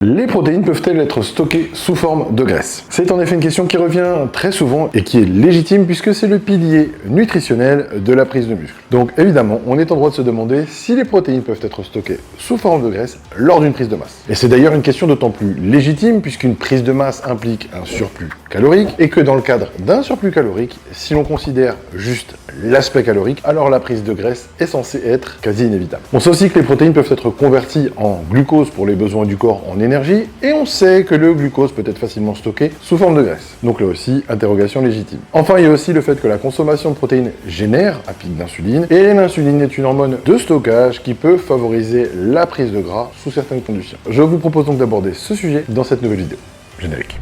Les protéines peuvent-elles être stockées sous forme de graisse? C'est en effet une question qui revient très souvent et qui est légitime puisque c'est le pilier nutritionnel de la prise de muscle. Donc évidemment, on est en droit de se demander si les protéines peuvent être stockées sous forme de graisse lors d'une prise de masse. Et c'est d'ailleurs une question d'autant plus légitime puisqu'une prise de masse implique un surplus calorique et que dans le cadre d'un surplus calorique, si l'on considère juste l'aspect calorique, alors la prise de graisse est censée être quasi inévitable. On sait aussi que les protéines peuvent être converties en glucose pour les besoins du corps en énergie, et on sait que le glucose peut être facilement stocké sous forme de graisse. Donc là aussi, interrogation légitime. Enfin, il y a aussi le fait que la consommation de protéines génère un pic d'insuline, et l'insuline est une hormone de stockage qui peut favoriser la prise de gras sous certaines conditions. Je vous propose donc d'aborder ce sujet dans cette nouvelle vidéo. Générique.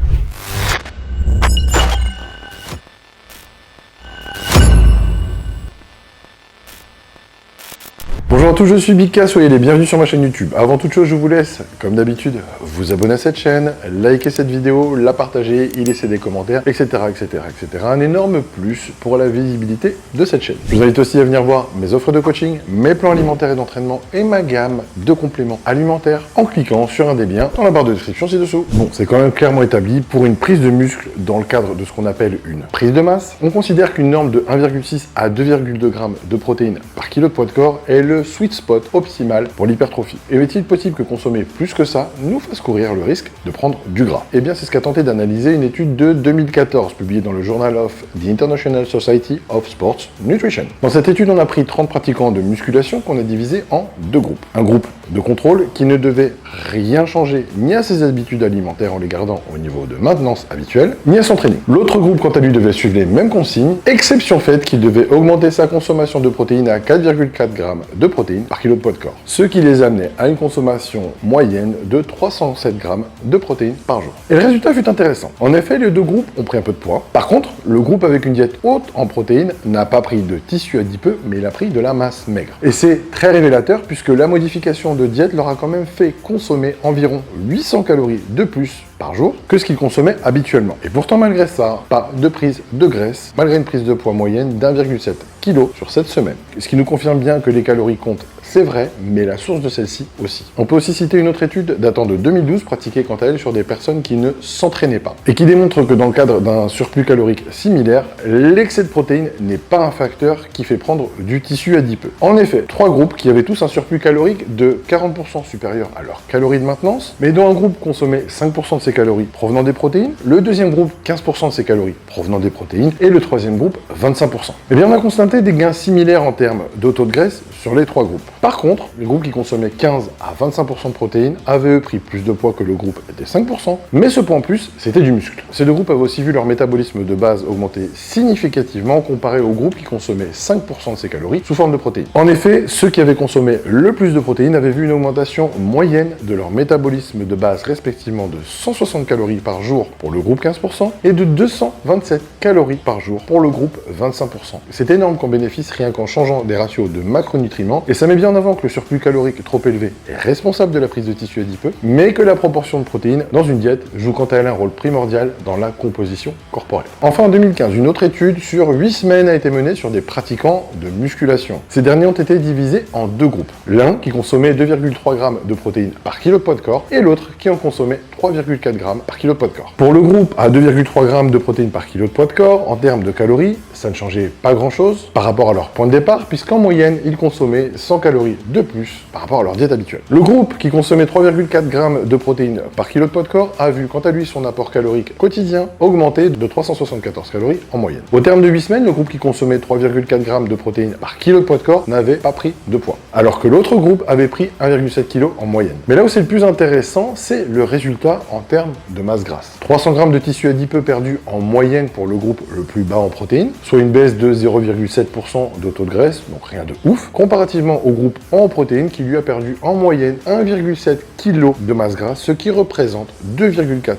Bonjour à tous, je suis Bika, soyez les bienvenus sur ma chaîne YouTube. Avant toute chose, je vous laisse, comme d'habitude, vous abonner à cette chaîne, liker cette vidéo, la partager, y laisser des commentaires, etc., etc., etc. Un énorme plus pour la visibilité de cette chaîne. Je vous invite aussi à venir voir mes offres de coaching, mes plans alimentaires et d'entraînement et ma gamme de compléments alimentaires en cliquant sur un des liens dans la barre de description ci-dessous. Bon, c'est quand même clairement établi, pour une prise de muscle dans le cadre de ce qu'on appelle une prise de masse, on considère qu'une norme de 1,6 à 2,2 g de protéines par kilo de poids de corps est le sweet spot optimal pour l'hypertrophie. Et est-il possible que consommer plus que ça nous fasse courir le risque de prendre du gras? Eh bien, c'est ce qu'a tenté d'analyser une étude de 2014 publiée dans le Journal of the International Society of Sports Nutrition. Dans cette étude, on a pris 30 pratiquants de musculation qu'on a divisés en deux groupes. Un groupe de contrôle qui ne devait rien changer ni à ses habitudes alimentaires en les gardant au niveau de maintenance habituel, ni à son training. L'autre groupe, quant à lui, devait suivre les mêmes consignes, exception faite qu'il devait augmenter sa consommation de protéines à 4,4 g de protéines par kilo de poids de corps, ce qui les amenait à une consommation moyenne de 307 g de protéines par jour. Et le résultat fut intéressant. En effet, les deux groupes ont pris un peu de poids. Par contre, le groupe avec une diète haute en protéines n'a pas pris de tissu adipeux, mais il a pris de la masse maigre. Et c'est très révélateur puisque la modification de diète leur a quand même fait consommer environ 800 calories de plus par jour que ce qu'ils consommaient habituellement. Et pourtant, malgré ça, pas de prise de graisse, malgré une prise de poids moyenne d'1,7 kg sur cette semaine. Ce qui nous confirme bien que les calories comptent, c'est vrai, mais la source de celle-ci aussi. On peut aussi citer une autre étude datant de 2012, pratiquée quant à elle sur des personnes qui ne s'entraînaient pas, et qui démontre que dans le cadre d'un surplus calorique similaire, l'excès de protéines n'est pas un facteur qui fait prendre du tissu adipeux. En effet, trois groupes qui avaient tous un surplus calorique de 40% supérieur à leurs calories de maintenance, mais dont un groupe consommait 5% de ses calories provenant des protéines, le deuxième groupe 15% de ses calories provenant des protéines, et le troisième groupe 25%. Eh bien, on a constaté des gains similaires en termes de taux de graisse sur les trois groupes. Par contre, les groupes qui consommaient 15 à 25% de protéines avaient eux pris plus de poids que le groupe des 5%, mais ce poids en plus, c'était du muscle. Ces deux groupes avaient aussi vu leur métabolisme de base augmenter significativement comparé aux groupes qui consommaient 5% de ces calories sous forme de protéines. En effet, ceux qui avaient consommé le plus de protéines avaient vu une augmentation moyenne de leur métabolisme de base respectivement de 160 calories par jour pour le groupe 15% et de 227 calories par jour pour le groupe 25%. C'est énorme qu'en bénéfice rien qu'en changeant des ratios de macronutriments, et ça met bien en avant que le surplus calorique trop élevé est responsable de la prise de tissu adipeux, mais que la proportion de protéines dans une diète joue quant à elle un rôle primordial dans la composition corporelle. Enfin, en 2015, une autre étude sur 8 semaines a été menée sur des pratiquants de musculation. Ces derniers ont été divisés en deux groupes. L'un qui consommait 2,3 g de protéines par kilo de poids de corps et l'autre qui en consommait 3,4 g par kilo de poids de corps. Pour le groupe à 2,3 g de protéines par kilo de poids de corps, en termes de calories, ça ne changeait pas grand-chose par rapport à leur point de départ, puisqu'en moyenne, ils consommaient 100 calories de plus par rapport à leur diète habituelle. Le groupe qui consommait 3,4 g de protéines par kilo de poids de corps a vu quant à lui son apport calorique quotidien augmenter de 374 calories en moyenne. Au terme de 8 semaines, le groupe qui consommait 3,4 g de protéines par kilo de poids de corps n'avait pas pris de poids, alors que l'autre groupe avait pris 1,7 kg en moyenne. Mais là où c'est le plus intéressant, c'est le résultat en termes de masse grasse. 300 g de tissu adipeux perdu en moyenne pour le groupe le plus bas en protéines, soit une baisse de 0,7% de taux de graisse, donc rien de ouf, comparativement au groupe en protéines qui lui a perdu en moyenne 1,7 kg de masse grasse, ce qui représente 2,4%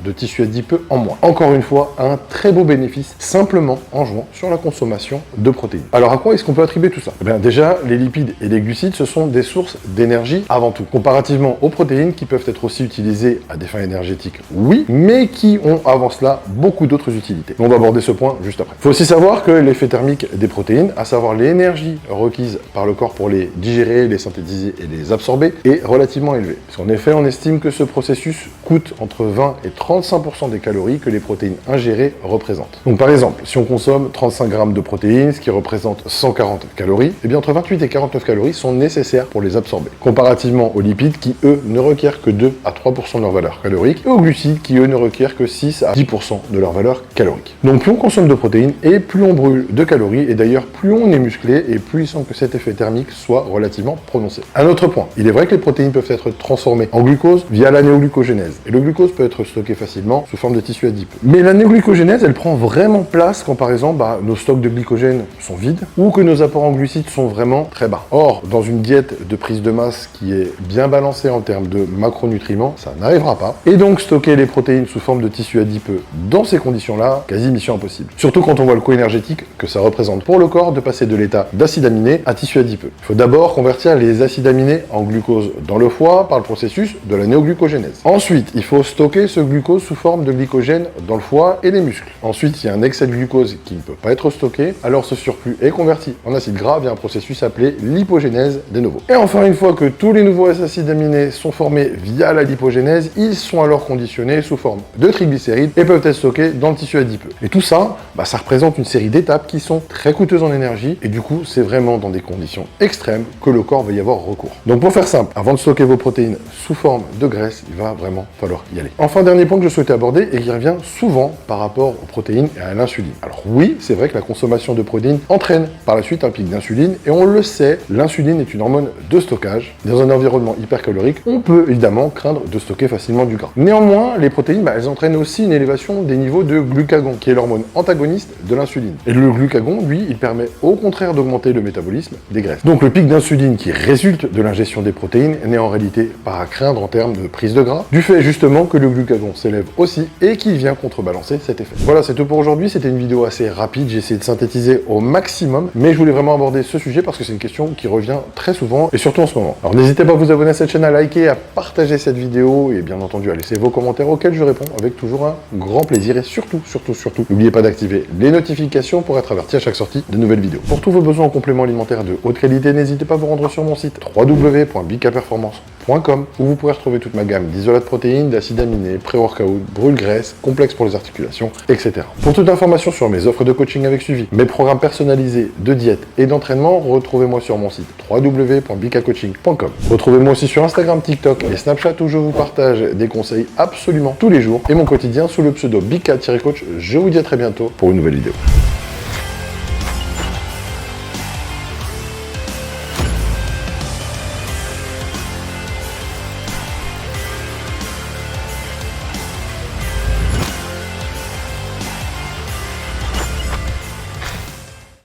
de tissu adipeux en moins. Encore une fois, un très beau bénéfice simplement en jouant sur la consommation de protéines. Alors à quoi est-ce qu'on peut attribuer tout ça? Eh bien déjà, les lipides et les glucides, ce sont des sources d'énergie avant tout. Comparativement aux protéines qui peuvent être aussi utilisées à des fins énergétiques, oui, mais qui ont avant cela beaucoup d'autres utilités. On va aborder ce point juste après. Il faut aussi savoir que l'effet thermique des protéines, à savoir l'énergie requise par le corps pour les digérer, les synthétiser et les absorber est relativement élevé. Parce qu'en effet, on estime que ce processus coûte entre 20 et 35% des calories que les protéines ingérées représentent. Donc par exemple, si on consomme 35 grammes de protéines, ce qui représente 140 calories, eh bien entre 28 et 49 calories sont nécessaires pour les absorber. Comparativement aux lipides qui, eux, ne requièrent que 2 à 3% de leur valeur calorique, et aux glucides qui, eux, ne requièrent que 6 à 10% de leur valeur calorique. Donc plus on consomme de protéines et plus on brûle de calories, et d'ailleurs plus on est musclé et plus il semble que cet effet thermique soit relativement prononcé. Un autre point, il est vrai que les protéines peuvent être transformées en glucose via la néoglucogénèse, et le glucose peut être stocké facilement sous forme de tissu adipeux. Mais la néoglucogénèse, elle prend vraiment place quand par exemple nos stocks de glycogène sont vides ou que nos apports en glucides sont vraiment très bas. Or, dans une diète de prise de masse qui est bien balancée en termes de macronutriments, ça n'arrivera pas. Et donc stocker les protéines sous forme de tissu adipeux dans ces conditions-là, quasi mission impossible. Surtout quand on voit le coût énergétique que ça représente pour le corps de passer de l'état d'acide aminé à tissu adipeux. Il faut d'abord convertir les acides aminés en glucose dans le foie par le processus de la néoglucogénèse. Ensuite, il faut stocker ce glucose sous forme de glycogène dans le foie et les muscles. Ensuite, il y a un excès de glucose qui ne peut pas être stocké, alors ce surplus est converti en acide gras via un processus appelé lipogénèse de nouveau. Et enfin, une fois que tous les nouveaux acides aminés sont formés via la lipogénèse, ils sont alors conditionnés sous forme de triglycérides et peuvent être stockés dans le tissu adipeux. Et tout ça, ça représente une série d'étapes qui sont très coûteuses en énergie et du coup, c'est vraiment dans des conditions extrêmes que le corps va y avoir recours. Donc pour faire simple, avant de stocker vos protéines sous forme de graisse, il va vraiment falloir y aller. Enfin, dernier point que je souhaitais aborder et qui revient souvent par rapport aux protéines et à l'insuline. Alors oui, c'est vrai que la consommation de protéines entraîne par la suite un pic d'insuline et on le sait, l'insuline est une hormone de stockage. Dans un environnement hypercalorique, on peut évidemment craindre de stocker facilement du gras. Néanmoins, les protéines, elles entraînent aussi une élévation des niveaux de glucagon, qui est l'hormone antagoniste de l'insuline. Et le glucagon, lui, il permet au contraire d'augmenter le métabolisme des graisses. Donc le pic d'insuline qui résulte de l'ingestion des protéines n'est en réalité pas à craindre en termes de prise de gras, du fait justement que le glucagon s'élève aussi et qu'il vient contrebalancer cet effet. Voilà, c'est tout pour aujourd'hui. C'était une vidéo assez rapide, j'ai essayé de synthétiser au maximum, mais je voulais vraiment aborder ce sujet parce que c'est une question qui revient très souvent et surtout en ce moment. Alors n'hésitez pas à vous abonner à cette chaîne, à liker, à partager cette vidéo et bien entendu à laisser vos commentaires auxquels je réponds avec toujours un grand plaisir et surtout, n'oubliez pas d'activer les notifications pour être averti à chaque sortie de nouvelles vidéos. Pour tous vos besoins en compléments alimentaires de haute qualité, n'hésitez pas à vous rendre sur mon site www.bikaperformance.com où vous pourrez retrouver toute ma gamme d'isolats de protéines, d'acides aminés, pré-workout, brûle-graisse, complexes pour les articulations, etc. Pour toute information sur mes offres de coaching avec suivi, mes programmes personnalisés de diète et d'entraînement, retrouvez-moi sur mon site www.bikacoaching.com. Retrouvez-moi aussi sur Instagram, TikTok et Snapchat où je vous partage des conseils absolument tous les jours et mon quotidien sous le pseudo Bika-coach. Je vous dis à très bientôt pour une nouvelle vidéo.